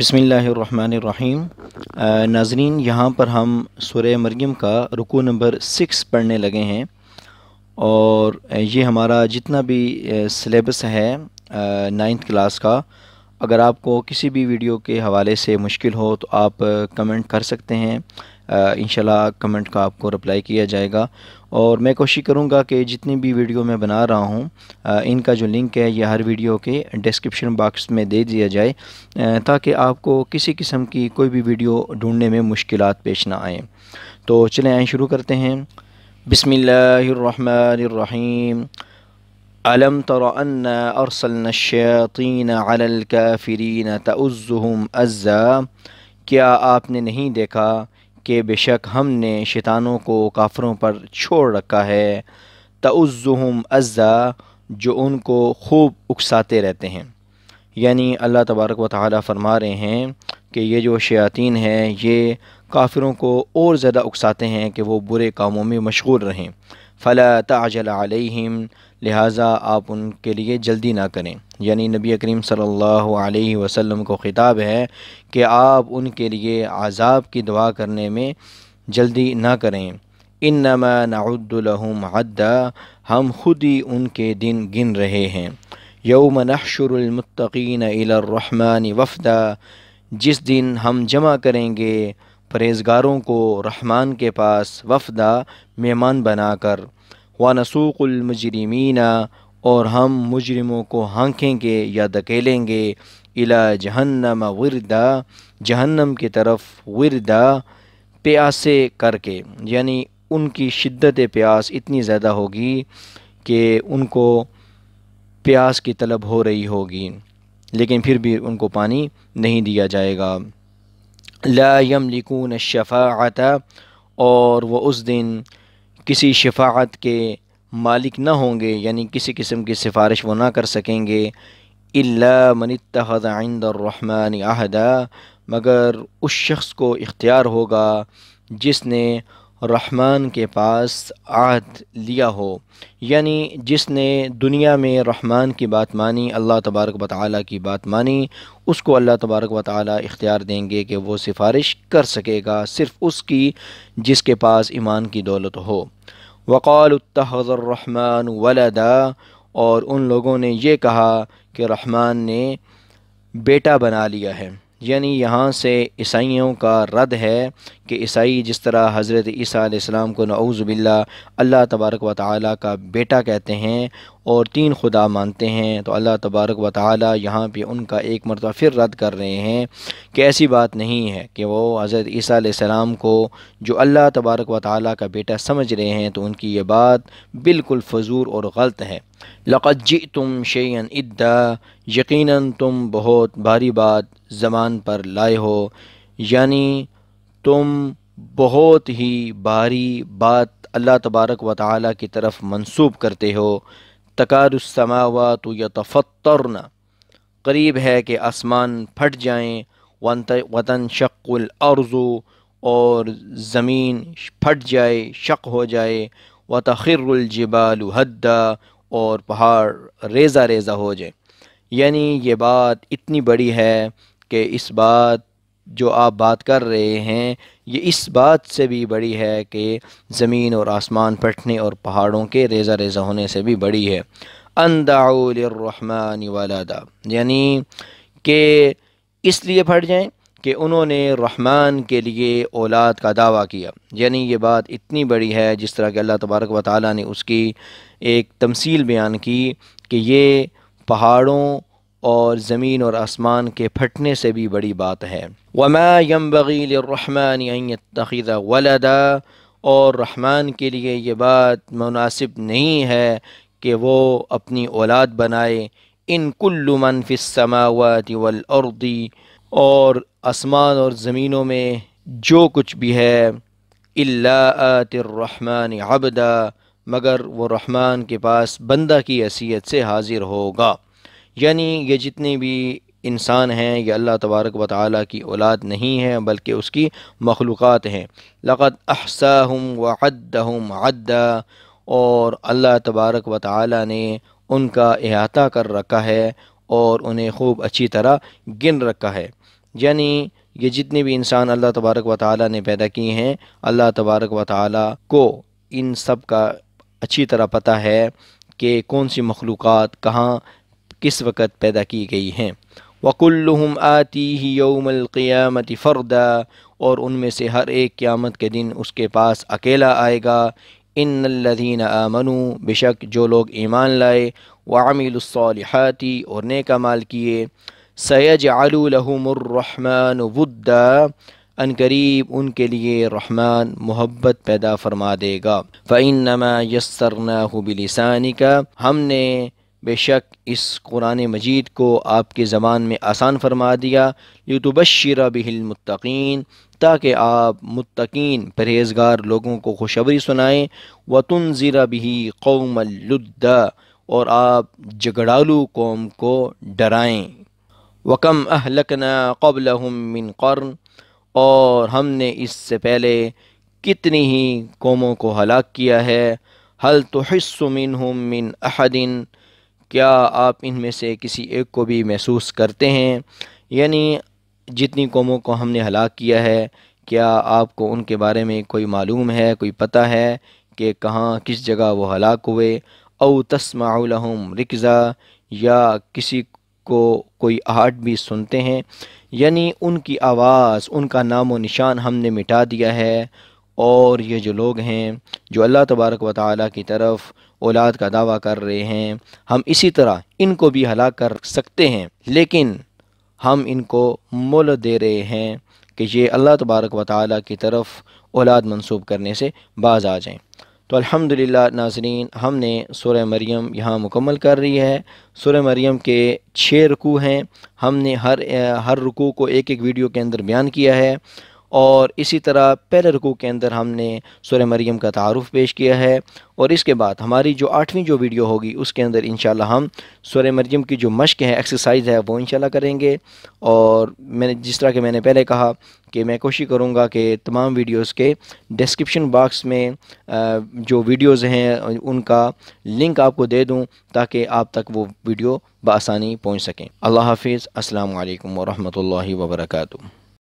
بسم اللہ الرحمن الرحیم۔ ناظرین، یہاں پر ہم سورہ مریم کا رکوع نمبر 6 پڑھنے لگے ہیں، اور یہ ہمارا جتنا بھی سلیبس ہے 9th کلاس کا۔ اگر آپ کو کسی بھی ویڈیو کے حوالے سے مشکل ہو تو آپ کمنٹ کر سکتے ہیں، انشاءاللہ کمنٹ کا آپ کو رپلائی کیا جائے گا۔ اور میں کوشش کروں گا کہ جتنی بھی ویڈیو میں بنا رہا ہوں ان کا جو لنک ہے یہ ہر ویڈیو کے ڈسکرپشن باکس میں دے دیا جائے، تاکہ آپ کو کسی قسم کی کوئی بھی ویڈیو ڈھونڈنے میں مشکلات پیش نہ آئیں۔ تو چلیں آئیں شروع کرتے ہیں۔ بسم اللہ الرحمن الرحیم۔ أَلَمْ تَرَ أَنَّا أَرْسَلْنَا الشَّيَاطِينَ عَلَى الْكَافِرِينَ تَؤُزُّهُمْ أَزًّا؟ کیا آپ نے نہیں دیکھا کہ بے شک ہم نے شیطانوں کو کافروں پر چھوڑ رکھا ہے، تَؤُزُّهُمْ أَزًّا، جو ان کو خوب اکساتے رہتے ہیں۔ یعنی اللہ تبارک و تعالی فرما رہے ہیں کہ یہ جو شیاطین ہیں یہ کافروں کو اور زیادہ اکساتے ہیں کہ وہ برے کاموں میں مشغول رہیں۔ فلا تعجل علیہم، لہٰذا آپ ان کے لیے جلدی نہ کریں۔ یعنی نبی کریم صلی اللہ علیہ وسلم کو خطاب ہے کہ آپ ان کے لیے عذاب کی دعا کرنے میں جلدی نہ کریں۔ انما نعد لهم عدا، ہم خود ہی ان کے دن گن رہے ہیں۔ یوم نحشر المتقین الی الرحمن وفدا، جس دن ہم جمع کریں گے پرہیزگاروں کو رحمان کے پاس وفدا، مہمان بنا کر۔ وَنَسُوقُ الْمُجْرِمِينَ، اور ہم مجرموں کو ہانکیں گے یا دھکیلیں گے، الی جہنم وردا، جہنم کی طرف، وردا پیاسے کر کے، یعنی ان کی شدت پیاس اتنی زیادہ ہوگی کہ ان کو پیاس کی طلب ہو رہی ہوگی، لیکن پھر بھی ان کو پانی نہیں دیا جائے گا۔ لا یملکون الشفاعۃ، اور وہ اس دن کسی شفاعت کے مالک نہ ہوں گے، یعنی کسی قسم کی سفارش وہ نہ کر سکیں گے، الا من اتخذ عند الرحمن عہدا، مگر اس شخص کو اختیار ہوگا جس نے رحمان کے پاس عہد لیا ہو، یعنی جس نے دنیا میں رحمان کی بات مانی، اللہ تبارک و تعالیٰ کی بات مانی، اس کو اللہ تبارک و تعالیٰ اختیار دیں گے کہ وہ سفارش کر سکے گا، صرف اس کی جس کے پاس ایمان کی دولت ہو۔ وقالوا اتخذ الرحمن ولدا، اور ان لوگوں نے یہ کہا کہ رحمان نے بیٹا بنا لیا ہے۔ یعنی یہاں سے عیسائیوں کا رد ہے کہ عیسائی جس طرح حضرت عیسیٰ علیہ السلام کو نعوذ باللہ اللہ تبارک و تعالیٰ کا بیٹا کہتے ہیں اور 3 خدا مانتے ہیں، تو اللہ تبارک و تعالیٰ یہاں پہ ان کا ایک مرتبہ پھر رد کر رہے ہیں کہ ایسی بات نہیں ہے کہ وہ حضرت عیسیٰ علیہ السلام کو جو اللہ تبارک و تعالیٰ کا بیٹا سمجھ رہے ہیں تو ان کی یہ بات بالکل فضول اور غلط ہے۔ لقد جئتم شیئا ادا، یقیناً تم بہت بھاری بات زبان پر لائے ہو، یعنی تم بہت ہی بھاری بات اللہ تبارک و تعالیٰ کی طرف منسوب کرتے ہو۔ تکاد السماوات یتفطرن، قریب ہے کہ آسمان پھٹ جائیں، وتنشق الارض، اور زمین پھٹ جائے، شق ہو جائے، وتخر الجبال ہدا، اور پہاڑ ریزہ ریزہ ہو جائے۔ یعنی یہ بات اتنی بڑی ہے کہ اس بات جو آپ بات کر رہے ہیں یہ اس بات سے بھی بڑی ہے کہ زمین اور آسمان پھٹنے اور پہاڑوں کے ریزہ ریزہ ہونے سے بھی بڑی ہے۔ ان دعوا للرحمن ولدا، یعنی کہ اس لیے پھٹ جائیں کہ انہوں نے رحمان کے لیے اولاد کا دعویٰ کیا۔ یعنی یہ بات اتنی بڑی ہے، جس طرح کہ اللہ تبارک و تعالیٰ نے اس کی ایک تمثیل بیان کی کہ یہ پہاڑوں اور زمین اور آسمان کے پھٹنے سے بھی بڑی بات ہے۔ وما ينبغي للرحمن ان يتخذ ولدا، اور رحمان کے لیے یہ بات مناسب نہیں ہے کہ وہ اپنی اولاد بنائے۔ ان کل من فی السماوات والارض، اور آسمان اور زمینوں میں جو کچھ بھی ہے، الا آتی الرحمن عبدا، مگر وہ رحمان کے پاس بندہ کی حیثیت سے حاضر ہوگا۔ یعنی یہ جتنے بھی انسان ہیں یہ اللہ تبارک و تعالیٰ کی اولاد نہیں ہیں بلکہ اس کی مخلوقات ہیں۔ لقد احصاہم وعدہم عدا، اور اللہ تبارک و تعالیٰ نے ان کا احاطہ کر رکھا ہے اور انہیں خوب اچھی طرح گن رکھا ہے۔ یعنی یہ جتنے بھی انسان اللہ تبارک و تعالی نے پیدا کیے ہیں، اللہ تبارک و تعالی کو ان سب کا اچھی طرح پتہ ہے کہ کون سی مخلوقات کہاں کس وقت پیدا کی گئی ہیں۔ وَكُلُّهُمْ آتِيهِ يَوْمَ الْقِيَامَةِ فَرْدًا، اور ان میں سے ہر ایک قیامت کے دن اس کے پاس اکیلا آئے گا۔ ان الذین آمنوا، بے شک جو لوگ ایمان لائے، وعملوا الصالحات، اور نیک اعمال کیے، سیجعل لهم الرحمن ودا، ان قریب ان کے لیے رحمان محبت پیدا فرما دے گا۔ فإنما یسرناہ بلسانک، ہم نے بے شک اس قرآن مجید کو آپ کی زبان میں آسان فرما دیا، لتبشر بہ المتقین، تاکہ آپ متقین پرہیزگار لوگوں کو خوشخبری سنائیں، وتنذر بہ قوما لدا، اور آپ جھگڑالو قوم کو ڈرائیں۔ وَكَمْ أَهْلَكْنَا قَبْلَهُمْ مِنْ قَرْنٍ، اور ہم نے اس سے پہلے کتنی ہی قوموں کو ہلاک کیا ہے۔ هَلْ تُحِسُّ مِنْهُمْ مِنْ أَحَدٍ، کیا آپ ان میں سے کسی ایک کو بھی محسوس کرتے ہیں؟ یعنی جتنی قوموں کو ہم نے ہلاک کیا ہے، کیا آپ کو ان کے بارے میں کوئی معلوم ہے، کوئی پتہ ہے کہ کہاں کس جگہ وہ ہلاک ہوئے؟ او تسمع لهم رکزا، یا کسی کو کوئی آہٹ بھی سنتے ہیں؟ یعنی ان کی آواز، ان کا نام و نشان ہم نے مٹا دیا ہے۔ اور یہ جو لوگ ہیں جو اللہ تبارک و تعالیٰ کی طرف اولاد کا دعویٰ کر رہے ہیں، ہم اسی طرح ان کو بھی ہلاک کر سکتے ہیں، لیکن ہم ان کو مول دے رہے ہیں کہ یہ اللہ تبارک و تعالیٰ کی طرف اولاد منسوب کرنے سے باز آ جائیں۔ تو الحمدللہ ناظرین، ہم نے سورہ مریم یہاں مکمل کر رہی ہے۔ سورہ مریم کے 6 رکوع ہیں، ہم نے ہر رکوع کو ایک ایک ویڈیو کے اندر بیان کیا ہے، اور اسی طرح پہلے رکوع کے اندر ہم نے سورہ مریم کا تعارف پیش کیا ہے، اور اس کے بعد ہماری جو 8ویں جو ویڈیو ہوگی اس کے اندر انشاءاللہ ہم سورہ مریم کی جو مشق ہے، ایکسرسائز ہے، وہ انشاءاللہ کریں گے۔ اور جس طرح کہ میں نے پہلے کہا کہ میں کوشش کروں گا کہ تمام ویڈیوز کے ڈسکرپشن باکس میں جو ویڈیوز ہیں ان کا لنک آپ کو دے دوں، تاکہ آپ تک وہ ویڈیو بآسانی پہنچ سکیں۔ اللہ حافظ، السلام علیکم ورحمۃ اللہ وبرکاتہ۔